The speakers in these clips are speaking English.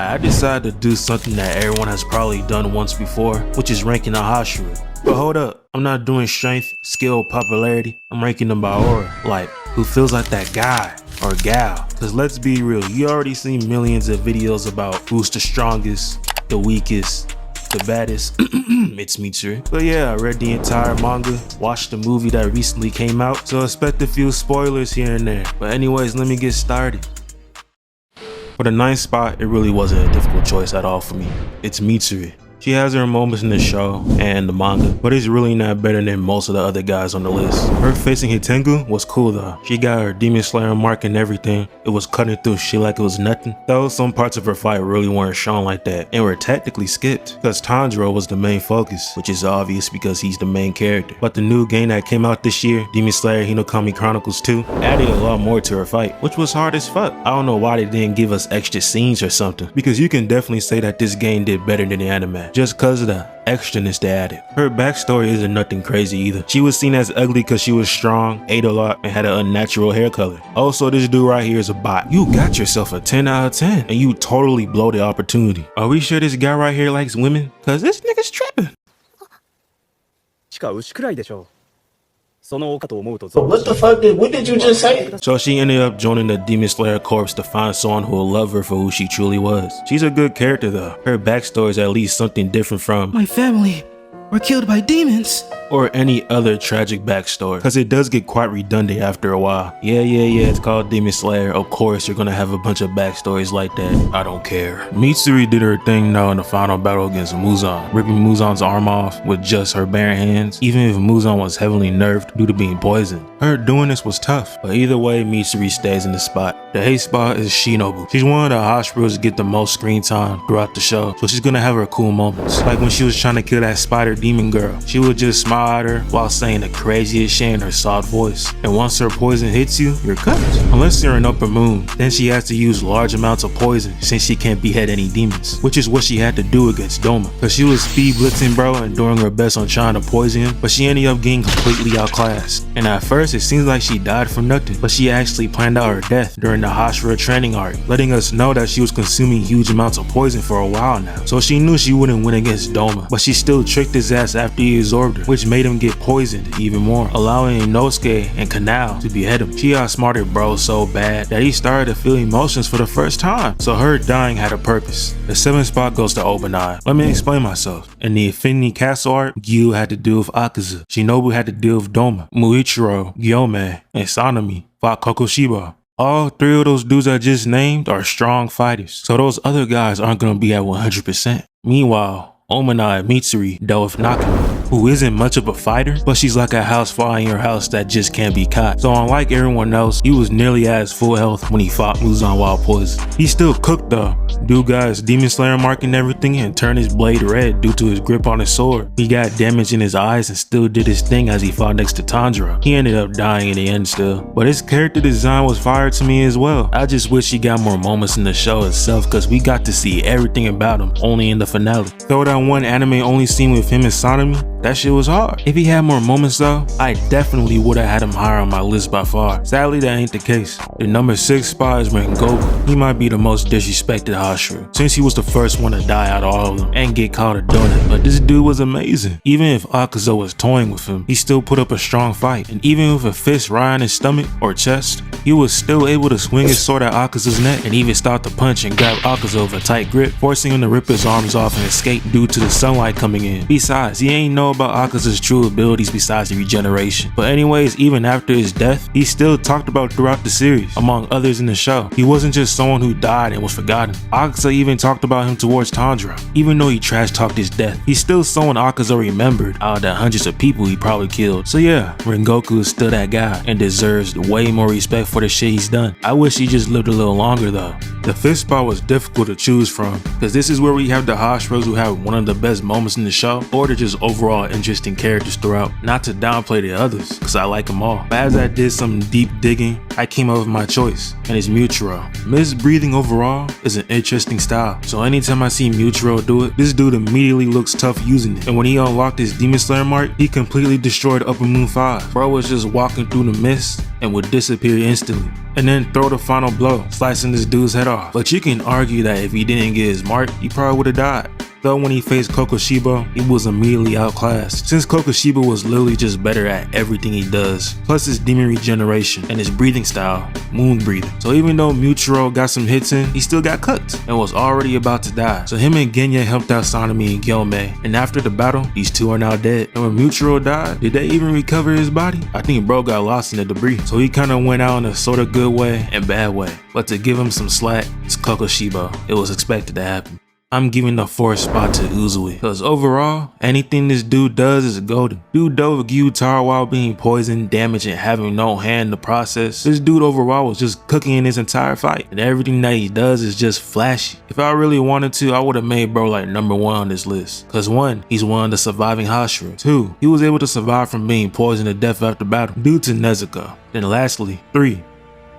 I decided to do something that everyone has probably done once before, which is ranking a Hashira. But hold up, I'm not doing strength, skill, popularity. I'm ranking them by aura. Like, who feels like that guy or gal? Cause let's be real, you already seen millions of videos about who's the strongest, the weakest, the baddest. It's Mitsuri. But yeah, I read the entire manga, watched the movie that recently came out, so expect a few spoilers here and there. But anyways, let me get started. For the 9th spot, it really wasn't a difficult choice at all for me. It's Mitsuri. She has her moments in the show and the manga, but it's really not better than most of the other guys on the list. Her facing Hitengu was cool though. She got her Demon Slayer mark and everything. It was cutting through shit like it was nothing. Though some parts of her fight really weren't shown like that and were technically skipped because Tanjiro was the main focus, which is obvious because he's the main character. But the new game that came out this year, Demon Slayer Hinokami Chronicles 2, added a lot more to her fight, which was hard as fuck. I don't know why they didn't give us extra scenes or something, because you can definitely say that this game did better than the anime, just cause of the extraness they added. Her backstory isn't nothing crazy either. She was seen as ugly because she was strong, ate a lot, and had an unnatural hair color. Also, this dude right here is a bot. You got yourself a 10 out of 10, and you totally blow the opportunity. Are we sure this guy right here likes women? Cause this nigga's tripping. What the fuck what did you just say? So she ended up joining the Demon Slayer Corps to find someone who will love her for who she truly was. She's a good character though. Her backstory is at least something different from my family were killed by demons or any other tragic backstory, cause it does get quite redundant after a while. Yeah, it's called Demon Slayer. Of course you're gonna have a bunch of backstories like that. I don't care. Mitsuri did her thing though in the final battle against Muzan, ripping Muzan's arm off with just her bare hands, even if Muzan was heavily nerfed due to being poisoned. Her doing this was tough, but either way Mitsuri stays in the spot. The 8th spot is Shinobu. She's one of the Hashiras to get the most screen time throughout the show, so she's gonna have her cool moments. Like when she was trying to kill that spider demon girl, she would just smile at her while saying the craziest shit in her soft voice. And once her poison hits you, you're cooked. Unless you're an upper moon, then she has to use large amounts of poison since she can't behead any demons, which is what she had to do against Doma. Cause she was speed blitzing bro and doing her best on trying to poison him, but she ended up getting completely outclassed. And at first it seems like she died from nothing, but she actually planned out her death during the Hashira training arc, letting us know that she was consuming huge amounts of poison for a while now. So she knew she wouldn't win against Doma, but she still tricked his ass after he absorbed her, which made him get poisoned even more, allowing Inosuke and Kanao to behead him. She outsmarted bro so bad that he started to feel emotions for the first time, so her dying had a purpose. The 7th spot goes to Obanai. Let me explain myself. In the Infinity Castle arc, Gyu had to deal with Akaza, Shinobu had to deal with Doma, Muichiro, Gyome, and Sanemi fought Kokoshiba. All 3 of those dudes I just named are strong fighters, so those other guys aren't gonna be at 100%. Meanwhile, Omanai Mitsuri dealt with Nakama, who isn't much of a fighter, but she's like a housefly in your house that just can't be caught. So unlike everyone else, he was nearly at his full health when he fought Muzan while poisoned. He still cooked though. Dude got his Demon Slayer mark and everything and turned his blade red due to his grip on his sword. He got damage in his eyes and still did his thing as he fought next to Tanjiro. He ended up dying in the end still, but his character design was fire to me as well. I just wish he got more moments in the show itself, cause we got to see everything about him only in the finale. Throw that one anime only scene with him and Sanemi, that shit was hard. If he had more moments though, I definitely would have had him higher on my list by far. Sadly, that ain't the case. The number 6 spot is Rengoku. He might be the most disrespected Hashira, since he was the first one to die out of all of them and get called a donut. But this dude was amazing. Even if Akaza was toying with him, he still put up a strong fight. And even with a fist right on his stomach or chest, he was still able to swing his sword at Akaza's neck and even start to punch and grab Akaza with a tight grip, forcing him to rip his arms off and escape due to the sunlight coming in. Besides, he ain't know about Akaza's true abilities besides the regeneration. But anyways, even after his death, he's still talked about throughout the series, among others in the show. He wasn't just someone who died and was forgotten. Akaza even talked about him towards Tanjiro. Even though he trash talked his death, he's still someone Akaza remembered out of the hundreds of people he probably killed. So yeah, Rengoku is still that guy and deserves way more respect for the shit he's done. I wish he just lived a little longer though. The 5th spot was difficult to choose from, because this is where we have the Hashiras who have one of the best moments in the show, or they're just overall overall interesting characters throughout. Not to downplay the others, cause I like them all. But as I did some deep digging, I came up with my choice, and it's Mutual. Mist breathing overall is an interesting style, so anytime I see Mutual do it, this dude immediately looks tough using it. And when he unlocked his Demon Slayer mark, he completely destroyed Upper Moon 5. Bro was just walking through the mist and would disappear instantly, and then throw the final blow, slicing this dude's head off. But you can argue that if he didn't get his mark, he probably would have died. Though when he faced Kokoshiba, he was immediately outclassed, since Kokoshiba was literally just better at everything he does, plus his demon regeneration and his breathing style, moon breathing. So even though Mutual got some hits in, he still got cooked and was already about to die. So him and Genya helped out Sanemi and Gyomei, and after the battle, these two are now dead. And when Mutual died, did they even recover his body? I think bro got lost in the debris, so he kinda went out in a sorta good way and bad way. But to give him some slack, it's Kokoshiba. It was expected to happen. I'm giving the 4th spot to Uzui, cause overall, anything this dude does is golden. Dude dove Gyutaro while being poisoned, damaged, and having no hand in the process. This dude overall was just cooking in his entire fight, and everything that he does is just flashy. If I really wanted to, I would have made bro like number 1 on this list. Cause 1, he's one of the surviving Hashira. 2, he was able to survive from being poisoned to death after battle due to Nezuko. Then lastly, 3,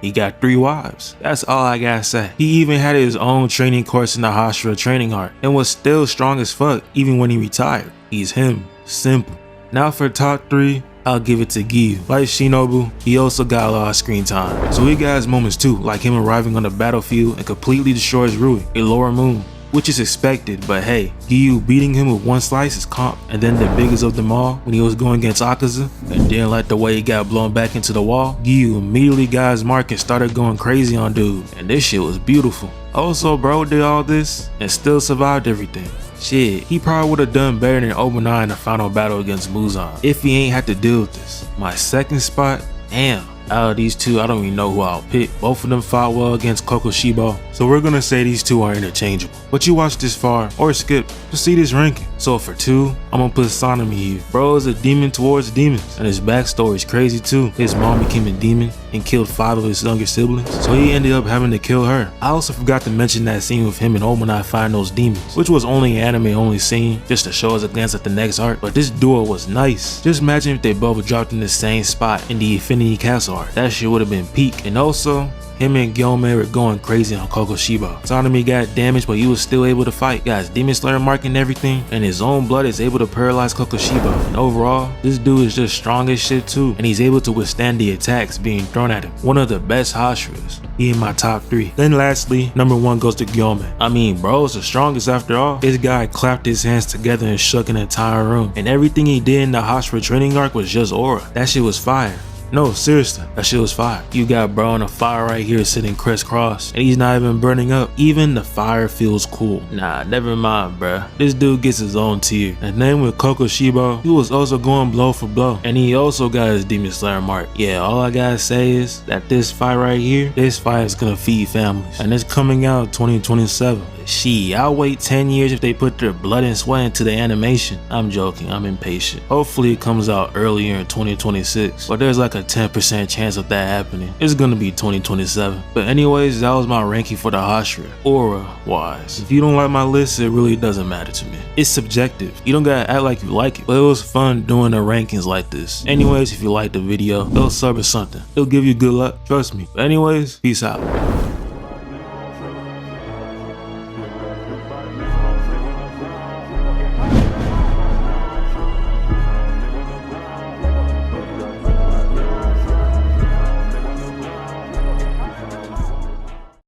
he got 3 wives. That's all I gotta say. He even had his own training course in the Hashira training art and was still strong as fuck even when he retired. He's him. Simple. Now for top 3, I'll give it to Giyu. Like Shinobu, he also got a lot of screen time. So he got his moments too, like him arriving on the battlefield and completely destroys Rui, a lower moon, which is expected, but hey, Giyu beating him with 1 slice is comp. And then the biggest of them all, when he was going against Akaza and didn't like the way he got blown back into the wall, Giyu immediately got his mark and started going crazy on dude, and this shit was beautiful. Also, bro did all this and still survived everything. Shit, he probably would have done better than Obanai in the final battle against Muzan if he ain't had to deal with this. My 2nd spot, damn. Out of these two, I don't even know who I'll pick. Both of them fought well against Kokoshiba, so we're gonna say these two are interchangeable. But you watch this far, or skip, to see this ranking. So for 2, I'm gonna put Sanemi here. Bro is a demon towards demons, and his backstory is crazy too. His mom became a demon and killed 5 of his younger siblings, so he ended up having to kill her. I also forgot to mention that scene with him and Omanai fighting those demons, which was only an anime only scene, just to show us a glance at the next art, but this duo was nice. Just imagine if they both dropped in the same spot in the Infinity Castle art. That shit would have been peak. And also, him and Gyomei were going crazy on Kokoshiba. Sanemi got damaged, but he was still able to fight. Got his Demon Slayer mark and everything, and his own blood is able to paralyze Kokoshiba. And overall, this dude is just strong as shit too, and he's able to withstand the attacks being thrown at him. One of the best Hashiras. He in my top 3. Then lastly, number 1 goes to Gyomei. I mean, bro is the strongest after all. This guy clapped his hands together and shook an entire room, and everything he did in the Hashira training arc was just aura. That shit was fire. No, seriously, that shit was fire. You got bro on a fire right here sitting crisscross, and he's not even burning up. Even the fire feels cool. Nah, never mind, bruh. This dude gets his own tier. And then with Kokoshiba, he was also going blow for blow, and he also got his Demon Slayer mark. Yeah, all I gotta say is that this fight right here, this fight is gonna feed families, and it's coming out 2027. Shit, I'll wait 10 years if they put their blood and sweat into the animation. I'm joking, I'm impatient. Hopefully it comes out earlier in 2026, but there's like a 10% chance of that happening. It's gonna be 2027. But anyways, that was my ranking for the Hashira, aura wise. If you don't like my list, it really doesn't matter to me. It's subjective. You don't gotta act like you like it, but it was fun doing the rankings like this. Anyways, if you liked the video, go sub or something. It'll give you good luck, trust me. But anyways, peace out.